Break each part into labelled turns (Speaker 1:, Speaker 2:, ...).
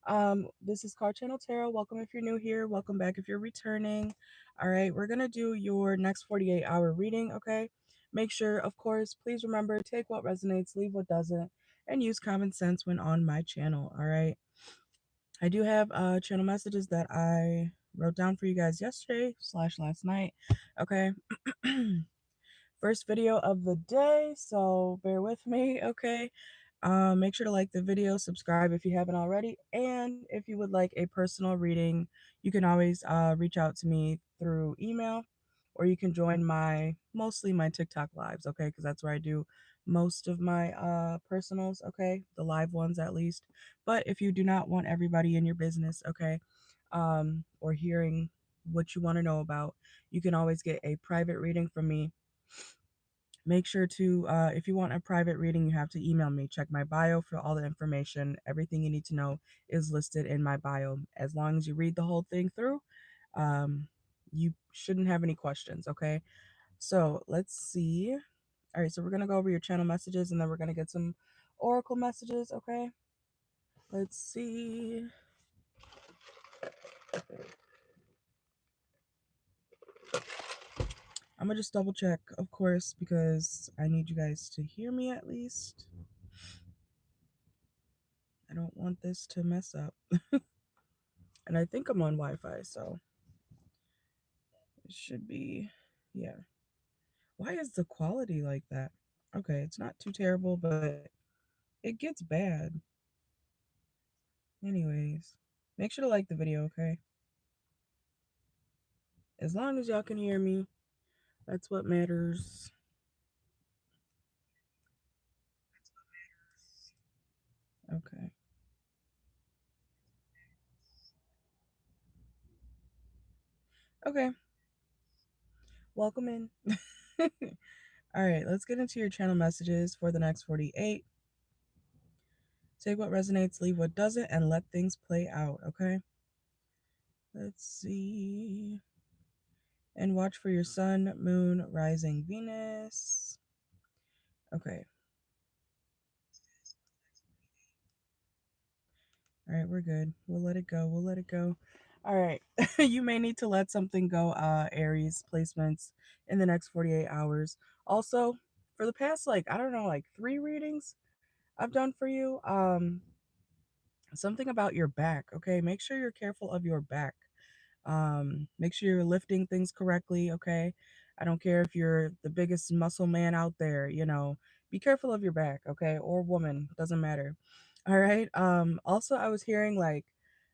Speaker 1: This is CarChanneledTarot. Welcome if you're new here. Welcome back if you're returning. All right, we're gonna do your next 48-hour reading. Okay, make sure, of course, please remember, take what resonates, leave what doesn't, and use common sense when on my channel. All right, I do have channel messages that I wrote down for you guys yesterday slash last night. Okay. First video of the day, so bear with me, okay? Make sure to like the video, subscribe if you haven't already, and if you would like a personal reading, you can always reach out to me through email, or you can join mostly my TikTok lives, okay? Because that's where I do most of my personals, okay? The live ones at least. But if you do not want everybody in your business, okay, or hearing what you want to know about, you can always get a private reading from me. Make sure to, if you want a private reading, you have to email me. Check my bio for all the information. Everything you need to know is listed in my bio. As long as you read the whole thing through, um, you shouldn't have any questions, okay? So let's see. All right, so we're going to go over your channel messages and then we're going to get some oracle messages, okay? Let's see. I'm going to just double check, of course, because I need you guys to hear me at least. I don't want this to mess up. And I think I'm on Wi-Fi, so it should be, yeah. Why is the quality like that? Okay, it's not too terrible, but it gets bad. Anyways, make sure to like the video, okay? As long as y'all can hear me, that's what matters. Okay. Okay, welcome in. All right, let's get into your channel messages for the next 48. Take what resonates, leave what doesn't, and let things play out, okay? Let's see. And watch for your sun, moon, rising Venus. Okay. All right, we're good. We'll let it go. We'll let it go. All right. You may need to let something go, Aries placements in the next 48 hours. Also, for the past, like, I don't know, like 3 readings I've done for you, something about your back, okay? Make sure you're careful of your back. Make sure you're lifting things correctly, okay? I don't care if you're the biggest muscle man out there, be careful of your back, okay? Or woman, doesn't matter. All right. Also I was hearing like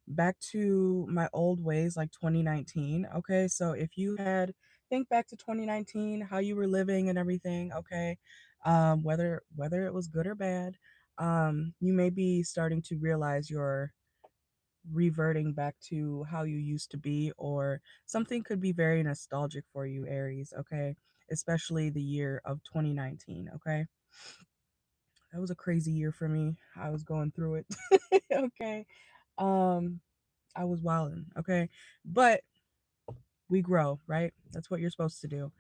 Speaker 1: back to my old ways like 2019, okay? So if you had think back to 2019, how you were living and everything, okay? Whether it was good or bad, you may be starting to realize you're reverting back to how you used to be, or something could be very nostalgic for you, Aries, okay? Especially the year of 2019, okay? That was a crazy year for me. I was going through it. Okay. Um I was wilding, okay? But we grow, right? That's what you're supposed to do.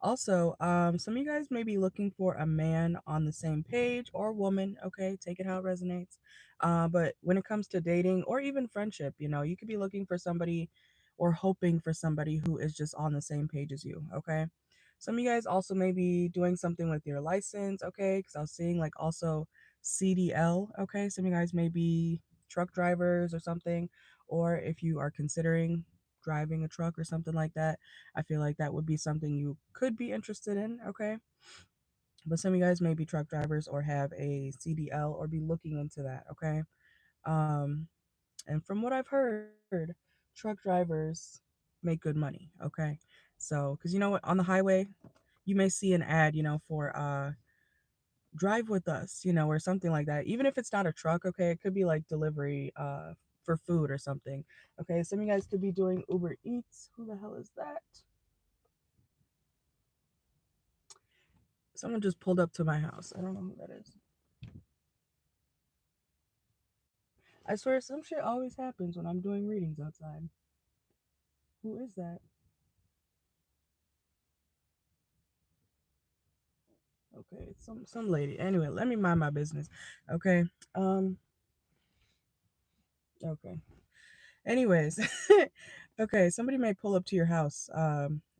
Speaker 1: Also, some of you guys may be looking for a man on the same page, or woman, okay? Take it how it resonates. But when it comes to dating or even friendship, you could be looking for somebody or hoping for somebody who is just on the same page as you, okay? Some of you guys also may be doing something with your license, okay? Because I was seeing like also CDL, okay? Some of you guys may be truck drivers or something, or if you are considering driving a truck or something like that, I feel like that would be something you could be interested in, okay? But some of you guys may be truck drivers or have a CDL or be looking into that, okay? Um, and from what I've heard, truck drivers make good money, okay? So, because you know what, on the highway, you may see an ad, for drive with us, or something like that. Even if it's not a truck, okay, it could be like delivery for food or something. Okay, some of you guys could be doing Uber Eats. Who the hell is that? Someone just pulled up to my house. I don't know who that is. I swear some shit always happens when I'm doing readings outside. Who is that? Okay, it's some lady. Anyway, let me mind my business. Okay. Um Okay. Anyways, okay, somebody may pull up to your house,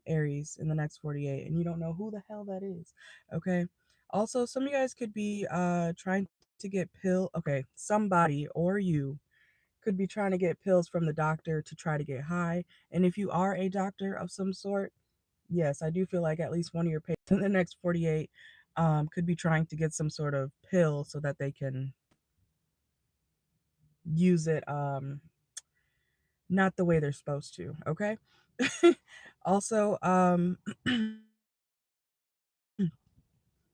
Speaker 1: Aries, in the next 48, and you don't know who the hell that is. Okay. Also, some of you guys could be trying to get okay, somebody or you could be trying to get pills from the doctor to try to get high. And if you are a doctor of some sort, yes, I do feel like at least one of your patients in the next 48 could be trying to get some sort of pill so that they can use it not the way they're supposed to, okay? Also,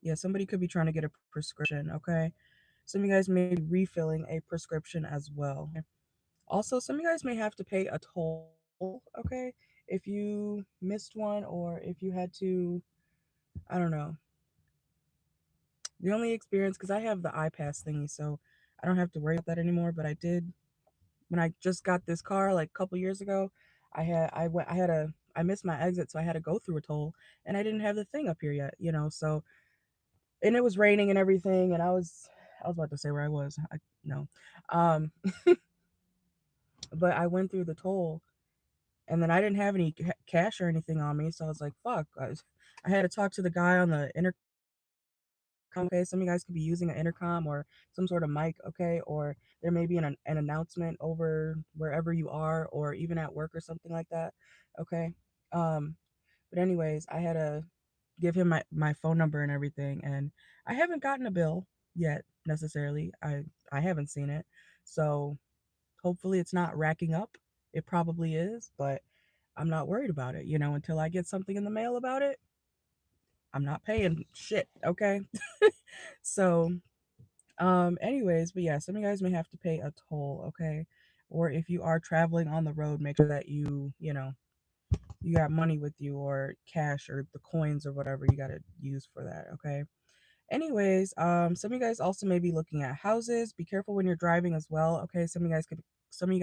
Speaker 1: yeah, somebody could be trying to get a prescription, okay? Some of you guys may be refilling a prescription as well. Also, some of you guys may have to pay a toll, okay? If you missed one or if you had to, I don't know. The only experience, because I have the iPass thingy, so I don't have to worry about that anymore. But I did when I just got this car like a couple years ago. I missed my exit, so I had to go through a toll, and I didn't have the thing up here yet, you know. So and it was raining and everything, and I was about to say where I was. No, um, but I went through the toll, and then I didn't have any cash or anything on me, so I was like, fuck. I had to talk to the guy on the intercom. Okay, some of you guys could be using an intercom or some sort of mic, okay, or there may be an announcement over wherever you are or even at work or something like that, okay. um but anyways, I had to give him my phone number and everything, and I haven't gotten a bill yet necessarily. I haven't seen it, so hopefully it's not racking up. It probably is, but I'm not worried about it, until I get something in the mail about it. I'm not paying shit, okay. So anyways, but yeah, some of you guys may have to pay a toll, okay? Or if you are traveling on the road, make sure that you got money with you or cash or the coins or whatever you got to use for that, okay? Anyways, some of you guys also may be looking at houses. Be careful when you're driving as well, okay? Some of you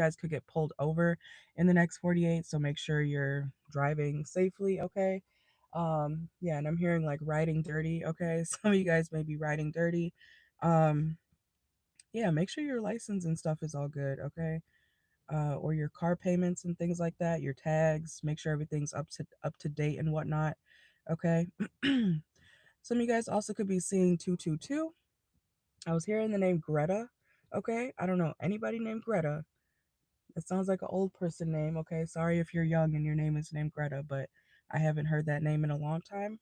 Speaker 1: guys could get pulled over in the next 48, so make sure you're driving safely, okay? Yeah, and I'm hearing like riding dirty, okay? Some of you guys may be riding dirty. Um, yeah, make sure your license and stuff is all good, okay? Or your car payments and things like that, your tags, make sure everything's up to date and whatnot, okay? Some of you guys also could be seeing 222. I was hearing the name Greta, okay? I don't know anybody named Greta. It sounds like an old person name, okay? Sorry if you're young and your name is named Greta, but I haven't heard that name in a long time,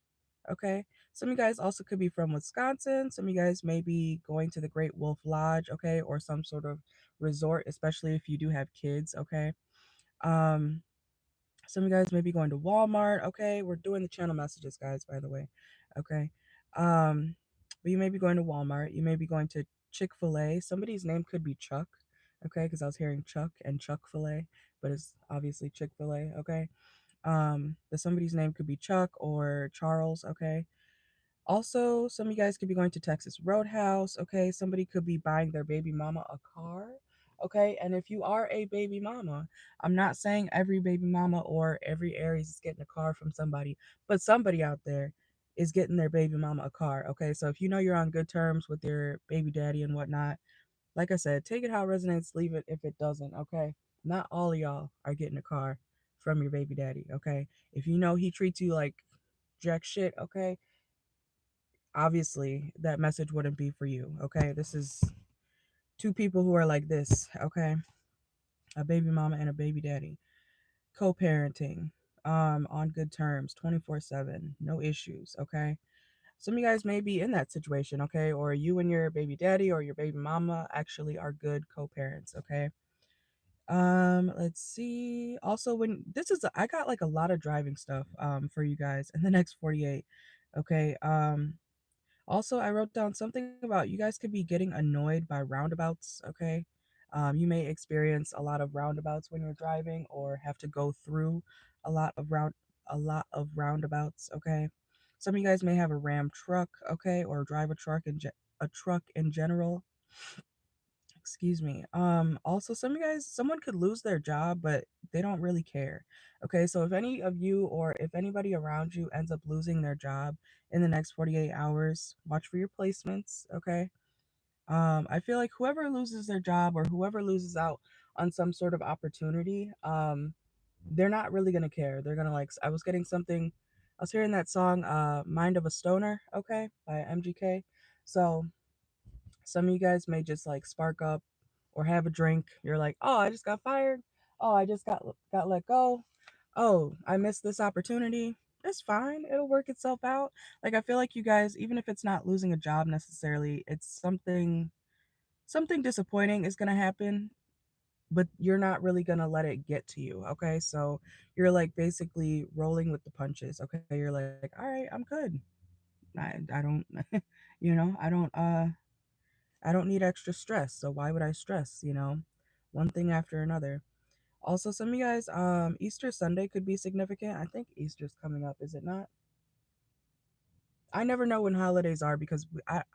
Speaker 1: okay? Some of you guys also could be from Wisconsin. Some of you guys may be going to the Great Wolf Lodge, okay? Or some sort of resort, especially if you do have kids, okay? Um, some of you guys may be going to Walmart, okay? We're doing the channel messages, guys, by the way, okay? Um, but you may be going to Walmart. You may be going to Chick-fil-A. Somebody's name could be Chuck, okay? Because I was hearing Chuck and Chuck-fil-A, but it's obviously Chick-fil-A, okay? But somebody's name could be Chuck or Charles, okay? Also, some of you guys could be going to Texas Roadhouse, okay? Somebody could be buying their baby mama a car, okay? And if you are a baby mama, I'm not saying every baby mama or every Aries is getting a car from somebody, but somebody out there is getting their baby mama a car, okay? So if you know you're on good terms with your baby daddy and whatnot, like I said, take it how it resonates, leave it if it doesn't, okay? Not all of y'all are getting a car from your baby daddy, okay? If you know he treats you like jack shit, okay? Obviously that message wouldn't be for you, okay? This is two people who are like this, okay? A baby mama and a baby daddy, co-parenting, on good terms, 24/7, no issues, okay? Some of you guys may be in that situation, okay? Or you and your baby daddy or your baby mama actually are good co-parents, okay? Let's see. Also, when this is I got like a lot of driving stuff for you guys in the next 48, okay? Also, I wrote down something about you guys could be getting annoyed by roundabouts, okay? You may experience a lot of roundabouts when you're driving or have to go through a lot of roundabouts, okay? Some of you guys may have a Ram truck, okay, or drive a truck in general. Excuse me. Also some of you guys, someone could lose their job, but they don't really care. Okay, so if any of you or if anybody around you ends up losing their job in the next 48 hours, watch for your placements, okay? I feel like whoever loses their job or whoever loses out on some sort of opportunity, they're not really gonna care. They're gonna like. I was getting something. I was hearing that song, "Mind of a Stoner," okay, by MGK. So some of you guys may just like spark up or have a drink. You're like, oh, I just got fired. Oh, I just got let go. Oh, I missed this opportunity. It's fine. It'll work itself out. Like I feel like you guys, even if it's not losing a job necessarily, it's something disappointing is gonna happen, but you're not really gonna let it get to you. Okay, so you're like basically rolling with the punches. Okay, you're like, all right, I'm good. I don't, I don't need extra stress. So why would I stress? One thing after another. Also, some of you guys, Easter Sunday could be significant. I think Easter's coming up, is it not? I never know when holidays are because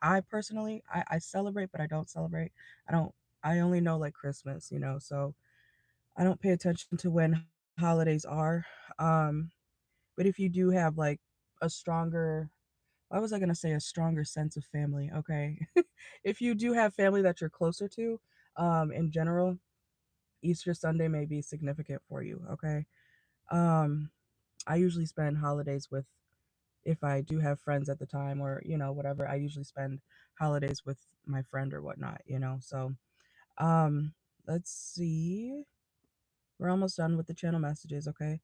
Speaker 1: I personally, I celebrate, but I don't celebrate. I don't, I only know like Christmas, so I don't pay attention to when holidays are. Um, but if you do have like a stronger, why was I going to say a stronger sense of family? Okay. If you do have family that you're closer to, in general, Easter Sunday may be significant for you. Okay. Um, I usually spend holidays with, if I do have friends at the time or, whatever, I usually spend holidays with my friend or whatnot. So, um, let's see. We're almost done with the channel messages. Okay.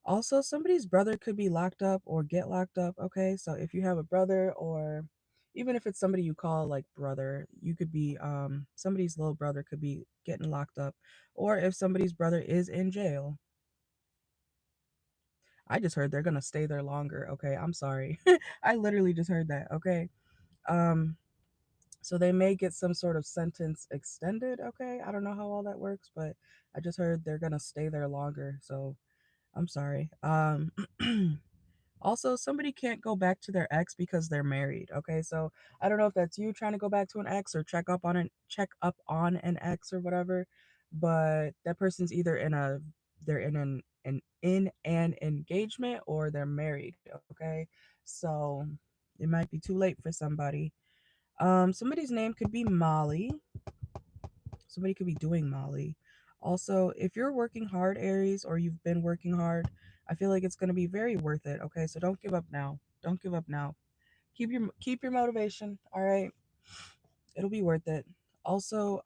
Speaker 1: Also, somebody's brother could be locked up or get locked up. Okay. So if you have a brother, or even if it's somebody you call like brother, you could be, somebody's little brother could be getting locked up. Or if somebody's brother is in jail, I just heard they're gonna stay there longer. Okay, I'm sorry. I literally just heard that. Okay. Um, so they may get some sort of sentence extended. Okay. I don't know how all that works, but I just heard they're gonna stay there longer. So I'm sorry. Also, somebody can't go back to their ex because they're married. Okay, so I don't know if that's you trying to go back to an ex or check up on an ex or whatever, but that person's either they're in an engagement or they're married. Okay, so it might be too late for somebody. Somebody's name could be Molly. Somebody could be doing Molly. Also, if you're working hard, Aries, or you've been working hard, I feel like it's going to be very worth it. Okay, so don't give up now. Don't give up now. Keep your motivation. All right, it'll be worth it. Also,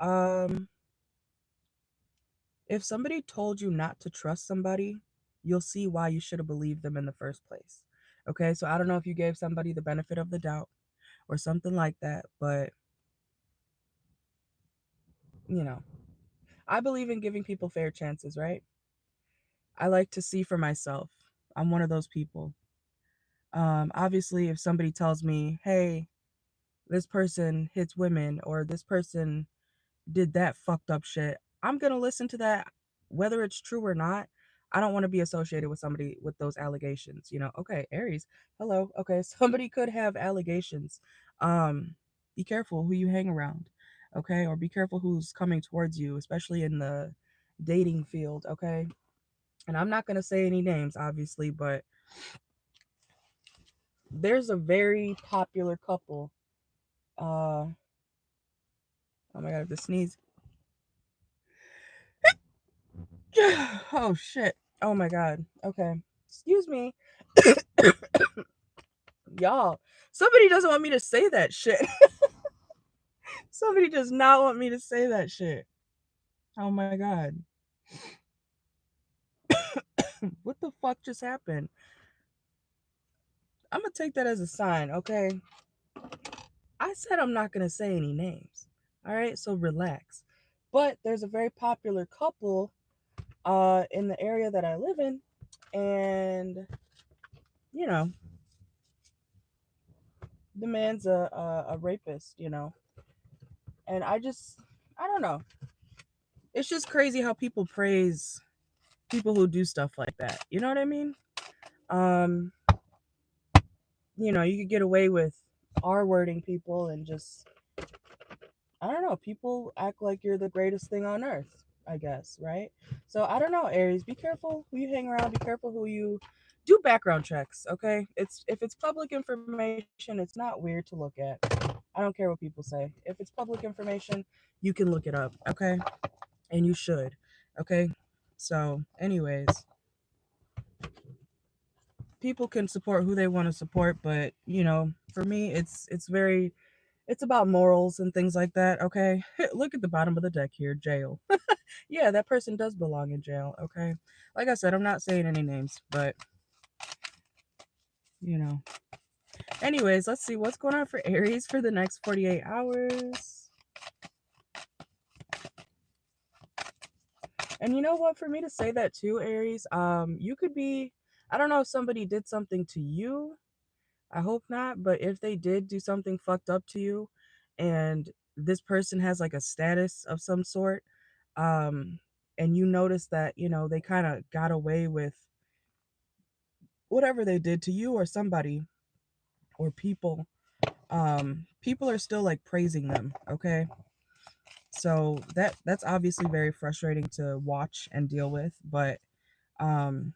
Speaker 1: if somebody told you not to trust somebody, you'll see why you should have believed them in the first place. Okay, so I don't know if you gave somebody the benefit of the doubt or something like that, but you know, I believe in giving people fair chances, right? I like to see for myself. I'm one of those people. Obviously, if somebody tells me, hey, this person hits women or this person did that fucked up shit, I'm going to listen to that, whether it's true or not. I don't want to be associated with somebody with those allegations. Okay, Aries, hello. Okay, somebody could have allegations. Um, be careful who you hang around, okay? Or be careful who's coming towards you, especially in the dating field, okay? And I'm not going to say any names, obviously, but there's a very popular couple. Oh my god, I have to sneeze. Oh shit. Oh my god. Okay. Excuse me. Y'all. Somebody doesn't want me to say that shit. Somebody does not want me to say that shit. Oh my god. What the fuck just happened? I'm gonna take that as a sign, okay? I said I'm not gonna say any names. Alright, so relax. But there's a very popular couple in the area that I live in, and you know, the man's a rapist. And I don't know. It's just crazy how people praise people who do stuff like that. You know what I mean? Um, you could get away with R wording people and just, I don't know, people act like you're the greatest thing on earth, I guess, right? So I don't know, Aries, be careful who you hang around, be careful who you do background checks, okay? If it's public information, it's not weird to look at. I don't care what people say. If it's public information, you can look it up, okay? and you should. Okay? So, anyways, people can support who they want to support, but for me it's about morals and things like that, okay? Look at the bottom of the deck here, jail. Yeah, that person does belong in jail, okay? Like I said, I'm not saying any names, but you know. Anyways, let's see what's going on for Aries for the next 48 hours. And you know what, for me to say that too, Aries, you could be, I don't know if somebody did something to you. I hope not, but if they did do something fucked up to you and this person has like a status of some sort, um, and you notice that, they kind of got away with whatever they did to you or somebody or people, people are still like praising them, okay? So that's obviously very frustrating to watch and deal with, but um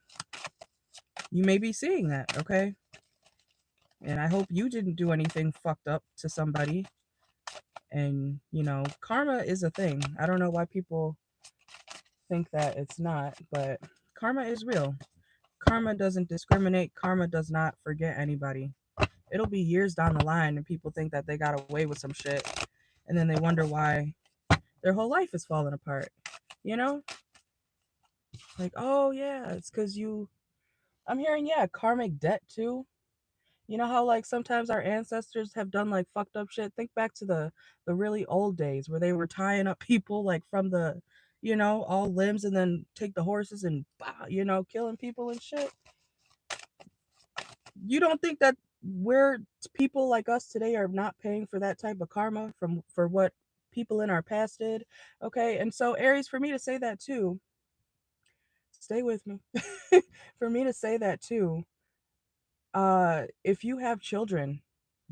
Speaker 1: you may be seeing that, okay? And I hope you didn't do anything fucked up to somebody. And karma is a thing. I don't know why people think that it's not, but karma is real. Karma doesn't discriminate. Karma does not forget anybody. It'll be years down the line and people think that they got away with some shit, and then they wonder why their whole life is falling apart. You know? Like, oh yeah, it's because I'm hearing, yeah, karmic debt too. You know how like sometimes our ancestors have done like fucked up shit? Think back to the really old days where they were tying up people like from the, all limbs, and then take the horses and bah, killing people and shit. You don't think that we're people like us today are not paying for that type of karma for what people in our past did? Okay? And so Aries, for me to say that too, stay with me. For me to say that too, if you have children,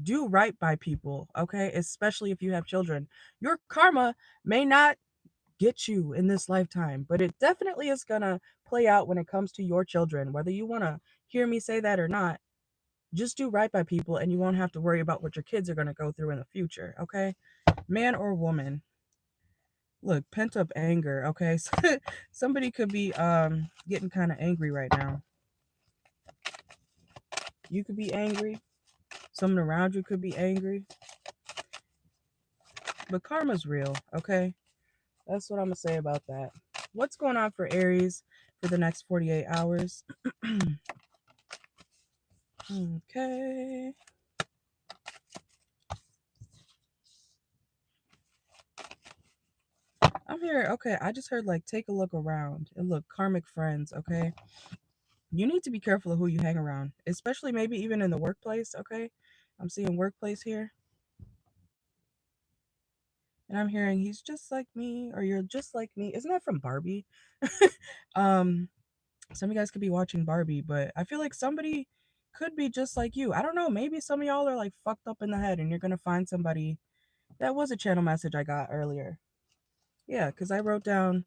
Speaker 1: do right by people, okay? Especially if you have children. Your karma may not get you in this lifetime, but it definitely is gonna play out when it comes to your children. Whether you want to hear me say that or not, just do right by people and you won't have to worry about what your kids are gonna go through in the future, okay? Man or woman. Look, pent up anger, okay? Somebody could be getting kind of angry right now. You could be angry. Someone around you could be angry. But karma's real, okay? That's what I'm gonna say about that. What's going on for Aries for the next 48 hours? Okay. I'm here. Okay, I just heard like take a look around and look, karmic friends, okay? You need to be careful of who you hang around, especially maybe even in the workplace, okay? I'm seeing workplace here. And I'm hearing he's just like me or you're just like me. Isn't that from Barbie? um some of you guys could be watching Barbie, but I feel like somebody could be just like you. I don't know, maybe some of y'all are like fucked up in the head and you're going to find somebody. That was a channel message I got earlier. Yeah, cuz I wrote down,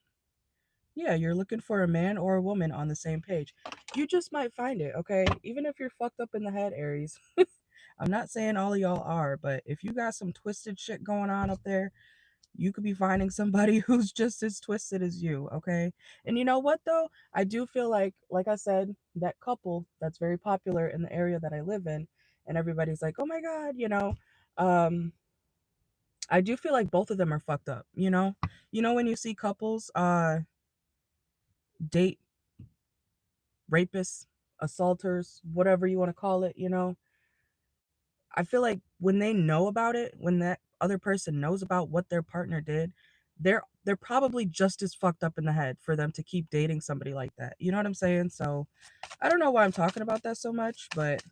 Speaker 1: yeah, you're looking for a man or a woman on the same page. You just might find it, okay? Even if you're fucked up in the head, Aries. I'm not saying all of y'all are, but if you got some twisted shit going on up there, you could be finding somebody who's just as twisted as you, okay? And you know what though? I do feel like I said, that couple that's very popular in the area that I live in, and everybody's like, "Oh my god," um I do feel like both of them are fucked up, you know? You know when you see couples date rapists, assaulters, whatever you want to call it, I feel like when they know about it, when that other person knows about what their partner did, they're probably just as fucked up in the head for them to keep dating somebody like that. You know what I'm saying? So I don't know why I'm talking about that so much, but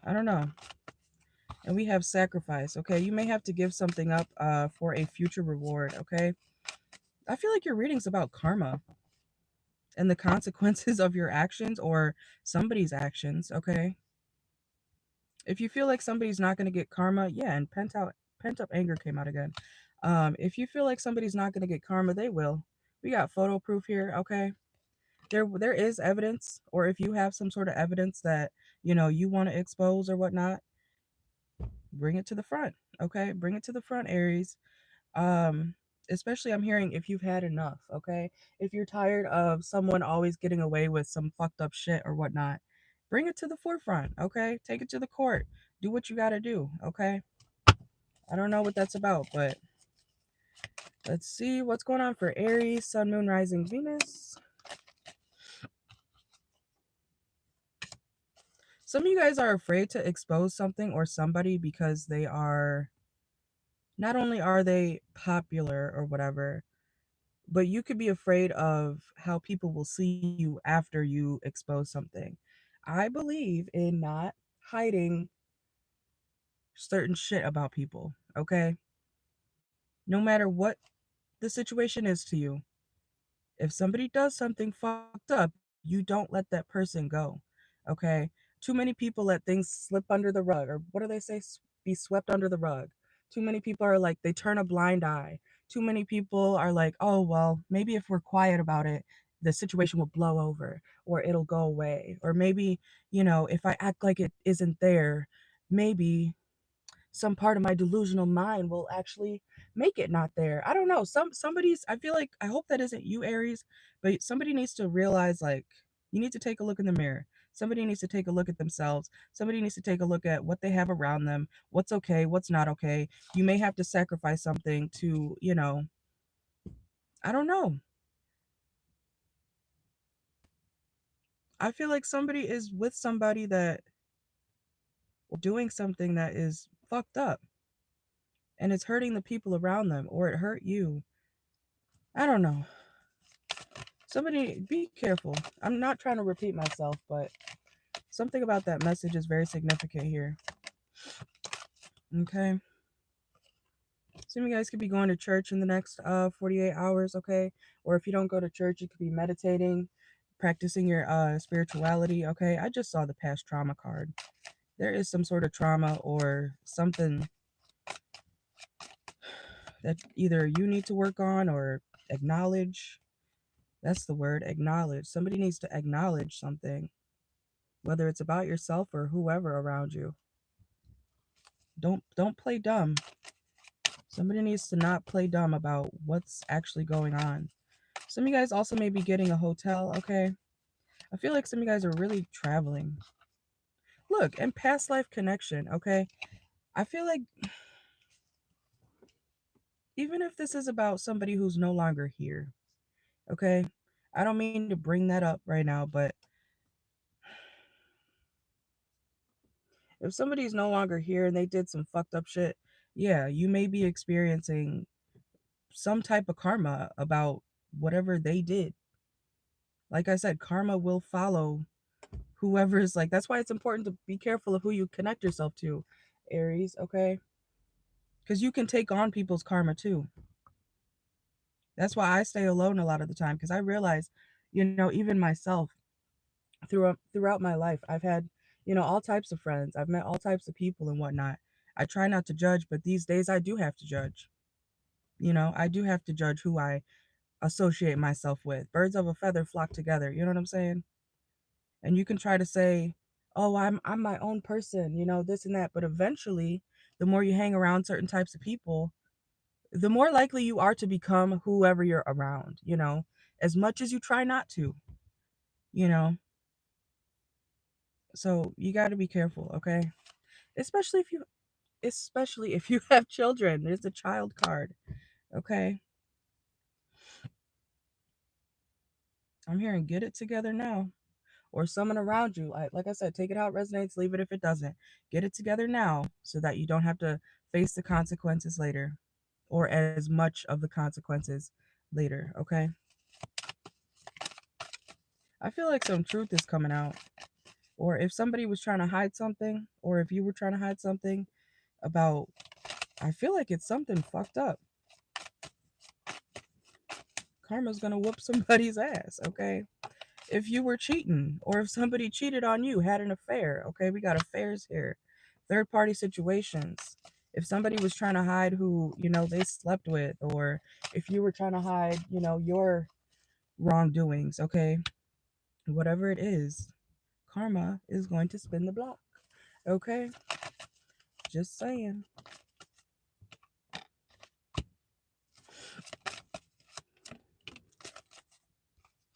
Speaker 1: I don't know. And we have sacrifice, okay? You may have to give something up for a future reward, okay? I feel like your reading's about karma and the consequences of your actions or somebody's actions, okay? If you feel like somebody's not going to get karma, yeah, and pent up anger came out again. If you feel like somebody's not going to get karma, they will. We got photo proof here, okay? There is evidence, or if you have some sort of evidence that you want to expose or whatnot, bring it to the front, okay? Bring it to the front, Aries. Um, especially I'm hearing if you've had enough, okay? If you're tired of someone always getting away with some fucked up shit or whatnot, bring it to the forefront, okay? Take it to the court. Do what you gotta do, okay? I don't know what that's about, but let's see what's going on for Aries, Sun, Moon, Rising, Venus. Some of you guys are afraid to expose something or somebody because they are, not only are they popular or whatever, but you could be afraid of how people will see you after you expose something. I believe in not hiding certain shit about people, okay? No matter what the situation is to you, if somebody does something fucked up, you don't let that person go, okay? Too many people let things slip under the rug, or what do they say? Be swept under the rug. Too many people are like, they turn a blind eye. Too many people are like, oh, well, maybe if we're quiet about it, the situation will blow over or it'll go away. Or maybe, if I act like it isn't there, maybe some part of my delusional mind will actually make it not there. I don't know. Somebody's, I feel like, I hope that isn't you, Aries, but somebody needs to realize, like, you need to take a look in the mirror. Somebody needs to take a look at themselves. Somebody needs to take a look at what they have around them, what's okay, what's not okay. You may have to sacrifice something to, I don't know. I feel like somebody is with somebody that, or doing something that is fucked up and it's hurting the people around them, or it hurt you. I don't know. Somebody be careful. I'm not trying to repeat myself, but something about that message is very significant here. Okay. Some of you guys could be going to church in the next 48 hours, okay? Or if you don't go to church, you could be meditating, practicing your spirituality, okay? I just saw the past trauma card. There is some sort of trauma or something that either you need to work on or acknowledge. That's the word, acknowledge. Somebody needs to acknowledge something, whether it's about yourself or whoever around you. Don't play dumb. Somebody needs to not play dumb about what's actually going on. Some of you guys also may be getting a hotel, okay? I feel like some of you guys are really traveling. Look, and past life connection, okay? I feel like even if this is about somebody who's no longer here, okay? I don't mean to bring that up right now, but if somebody's no longer here and they did some fucked up shit, yeah, you may be experiencing some type of karma about whatever they did. Like I said, karma will follow whoever is like, that's why it's important to be careful of who you connect yourself to, Aries, okay? Because you can take on people's karma too. That's why I stay alone a lot of the time, because I realize, even myself, throughout my life, I've had, all types of friends. I've met all types of people and whatnot. I try not to judge, but these days I do have to judge. I do have to judge who I associate myself with. Birds of a feather flock together. You know what I'm saying? And you can try to say, "Oh, I'm my own person," this and that, but eventually, the more you hang around certain types of people, the more likely you are to become whoever you're around, as much as you try not to, you know. So, you got to be careful, okay? Especially if you especially if you have children. There's a child card, okay? I'm hearing get it together now. Or someone around you. Like I said, take it how it resonates, leave it if it doesn't. Get it together now so that you don't have to face the consequences later, or as much of the consequences later, okay? I feel like some truth is coming out. Or if somebody was trying to hide something, or if you were trying to hide something about, I feel like it's something fucked up. Karma's gonna whoop somebody's ass, okay? If you were cheating, or if somebody cheated on you, had an affair, okay, we got affairs here, third party situations. If somebody was trying to hide who, they slept with, or if you were trying to hide, your wrongdoings, okay, whatever it is, karma is going to spin the block, okay? Just saying.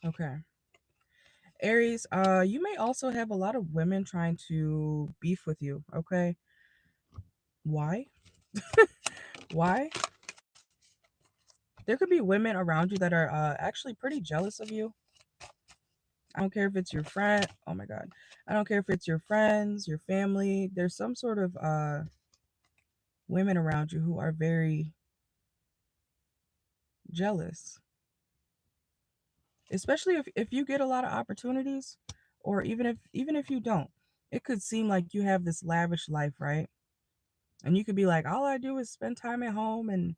Speaker 1: Okay. Aries, you may also have a lot of women trying to beef with you, okay? Why? Why? There could be women around you that are actually pretty jealous of you. I don't care if it's your friend. Oh my God. I don't care if it's your friends, your family. There's some sort of women around you who are very jealous. Especially if you get a lot of opportunities, or even if you don't. It could seem like you have this lavish life, right? And you could be like, all I do is spend time at home and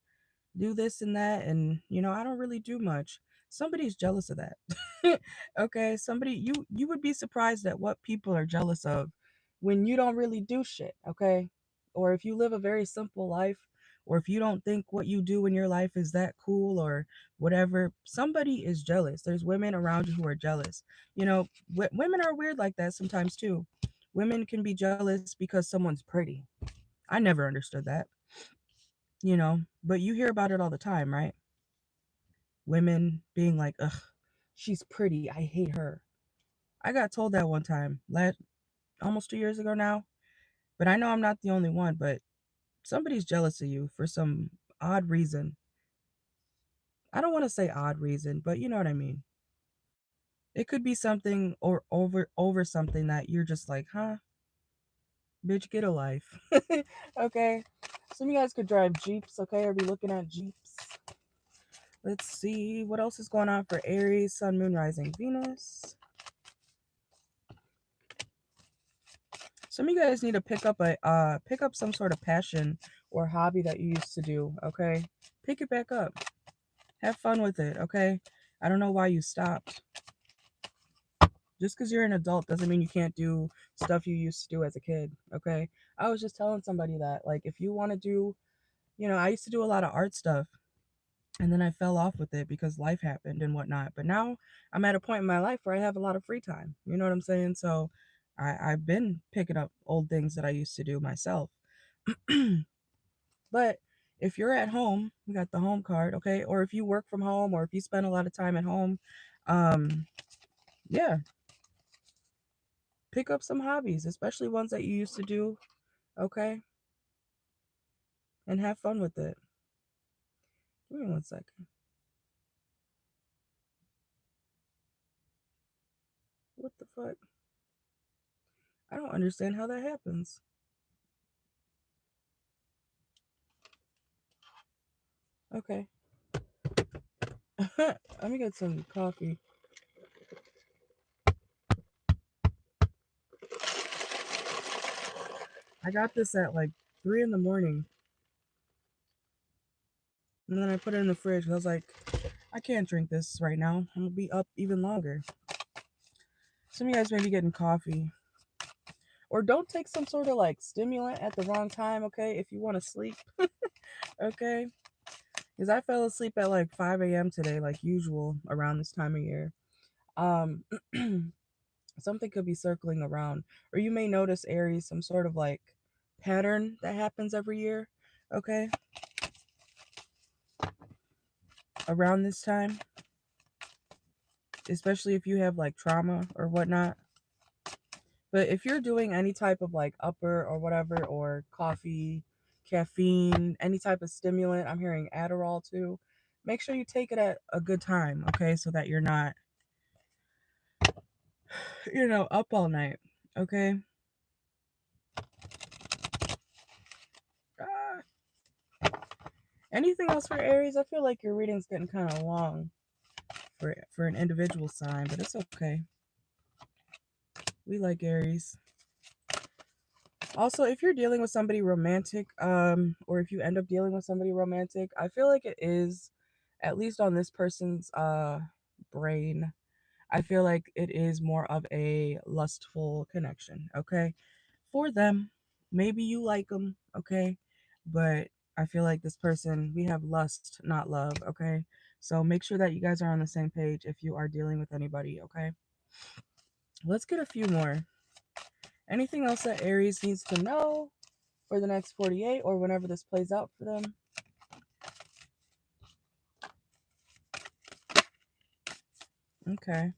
Speaker 1: do this and that, and I don't really do much. Somebody's jealous of that. Okay, somebody, you would be surprised at what people are jealous of when you don't really do shit, okay? Or if you live a very simple life, or if you don't think what you do in your life is that cool or whatever, somebody is jealous. There's women around you who are jealous. Women are weird like that sometimes too. Women can be jealous because someone's pretty. I never understood that, but you hear about it all the time, right? Women being like, ugh, she's pretty. I hate her. I got told that one time, almost 2 years ago now, but I know I'm not the only one, but somebody's jealous of you for some odd reason. I don't want to say odd reason, but you know what I mean. It could be something or over something that you're just like, huh, bitch, get a life. Okay. Some of you guys could drive Jeeps, okay, or be looking at Jeeps. Let's see what else is going on for Aries, Sun, Moon, Rising, Venus. Some of you guys need to pick up some sort of passion or hobby that you used to do, okay? Pick it back up. Have fun with it, okay? I don't know why you stopped. Just because you're an adult doesn't mean you can't do stuff you used to do as a kid, okay? I was just telling somebody that, like, if you want to do, I used to do a lot of art stuff, and then I fell off with it because life happened and whatnot. But now I'm at a point in my life where I have a lot of free time. You know what I'm saying? So I've been picking up old things that I used to do myself. But if you're at home, we got the home card, okay? Or if you work from home, or if you spend a lot of time at home, um, yeah, pick up some hobbies, especially ones that you used to do, okay? And have fun with it. Give me 1 second. What the fuck? I don't understand how that happens. Okay. Let me get some coffee. I got this at like 3 in the morning. And then I put it in the fridge. I was like, I can't drink this right now. I'm going to be up even longer. Some of you guys may be getting coffee. Or don't take some sort of like stimulant at the wrong time, okay? If you want to sleep, okay? Because I fell asleep at like 5 a.m. today, like usual around this time of year. Um, Something could be circling around. Or you may notice, Aries, some sort of like pattern that happens every year, okay? Around this time. Especially if you have like trauma or whatnot. But if you're doing any type of like upper or whatever, or coffee, caffeine, any type of stimulant, I'm hearing Adderall too, make sure you take it at a good time, okay? So that you're not, up all night, okay? Ah. Anything else for Aries? I feel like your reading's getting kind of long for an individual sign, but it's okay. We like Aries. Also, if you're dealing with somebody romantic, or if you end up dealing with somebody romantic, I feel like it is, at least on this person's brain, I feel like it is more of a lustful connection, okay? For them, maybe you like them, okay? But I feel like this person, we have lust, not love, okay? So make sure that you guys are on the same page if you are dealing with anybody, okay? Let's get a few more. Anything else that Aries needs to know for the next 48 or whenever this plays out for them? Okay.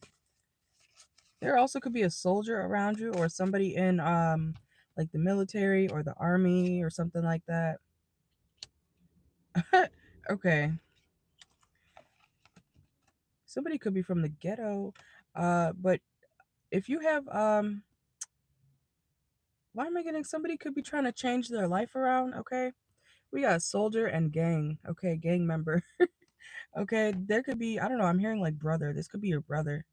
Speaker 1: There also could be a soldier around you or somebody in like the military or the army or something like that. Okay. Somebody could be from the ghetto. But if you have why am I getting somebody could be trying to change their life around, okay? We got soldier and gang. Okay, gang member. Okay, there could be, I don't know, I'm hearing like brother. This could be your brother.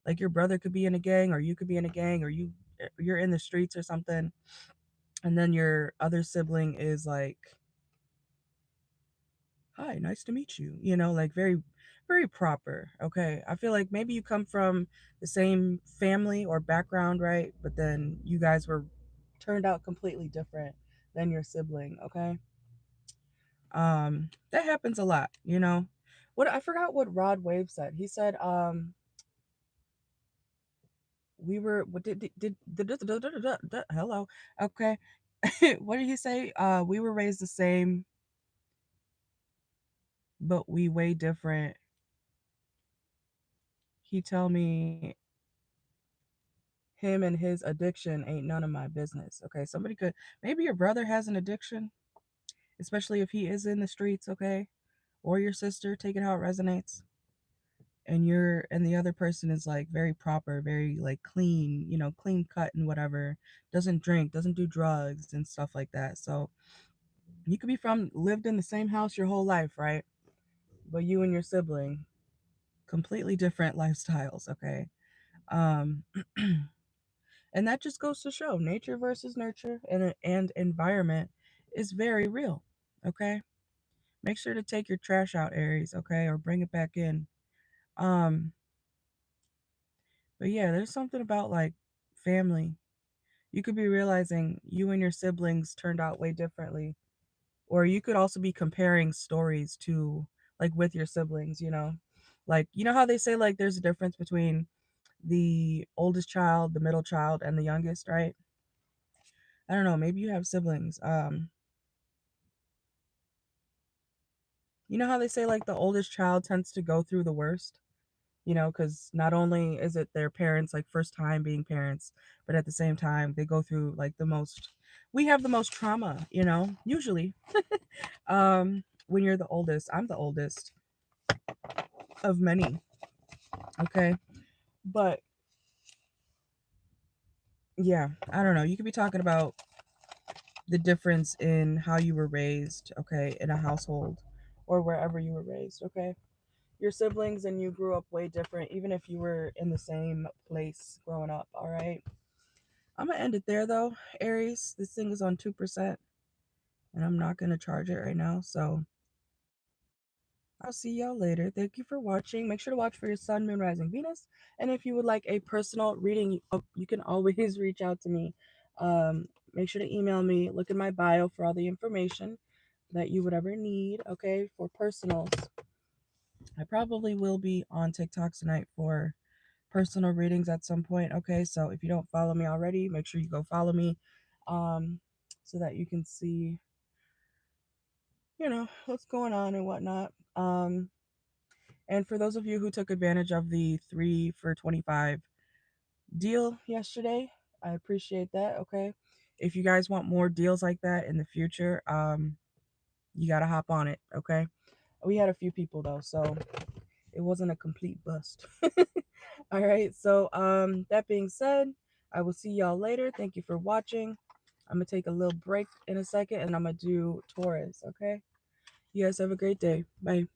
Speaker 1: Like your brother could be in a gang or you could be in a gang or you're in the streets or something. And then your other sibling is like, "Hi, nice to meet you." You know, like very very proper. Okay. I feel like maybe you come from the same family or background, right? But then you guys were turned out completely different than your sibling, okay? That happens a lot, you know. What I forgot what Rod Wave said. He said we were what did hello. Okay. What did he say? We were raised the same, but we way different. He tell me him and his addiction ain't none of my business. Okay, somebody could maybe your brother has an addiction, especially if he is in the streets, okay? Or your sister, take it how it resonates. And the other person is like very proper, very like clean, you know, clean cut and whatever, doesn't drink, doesn't do drugs and stuff like that. So you could be from lived in the same house your whole life, right? But you and your sibling, completely different lifestyles, okay? Um And that just goes to show nature versus nurture and environment is very real. Okay. Make sure to take your trash out, Aries, okay, or bring it back in. Um, but yeah, there's something about like family. You could be realizing you and your siblings turned out way differently. Or you could also be comparing stories to like with your siblings, you know. Like, you know how they say like there's a difference between the oldest child, the middle child, and the youngest, right? I don't know, maybe you have siblings. You know how they say like the oldest child tends to go through the worst, you know, because not only is it their parents like first time being parents, but at the same time they go through like the most. We have the most trauma, you know, usually. When you're the oldest, I'm the oldest of many. Okay, but yeah, I don't know. You could be talking about the difference in how you were raised, okay, in a household or wherever you were raised, okay? Your siblings and you grew up way different, even if you were in the same place growing up. All right. I'm going to end it there, though, Aries. This thing is on 2%, and I'm not going to charge it right now. So I'll see y'all later. Thank you for watching. Make sure to watch for your sun, moon, rising, Venus. And if you would like a personal reading, you can always reach out to me. Make sure to email me. Look in my bio for all the information that you would ever need, okay, for personals. I probably will be on TikTok tonight for personal readings at some point. Okay, so if you don't follow me already, make sure you go follow me, um, so that you can see, you know, what's going on and whatnot. And for those of you who took advantage of the 3 for 25 deal yesterday, I appreciate that. Okay, if you guys want more deals like that in the future, you gotta hop on it. Okay, we had a few people though, so it wasn't a complete bust. All right. So, that being said, I will see y'all later. Thank you for watching. I'm gonna take a little break in a second, and I'm gonna do Taurus. Okay. You guys have a great day. Bye.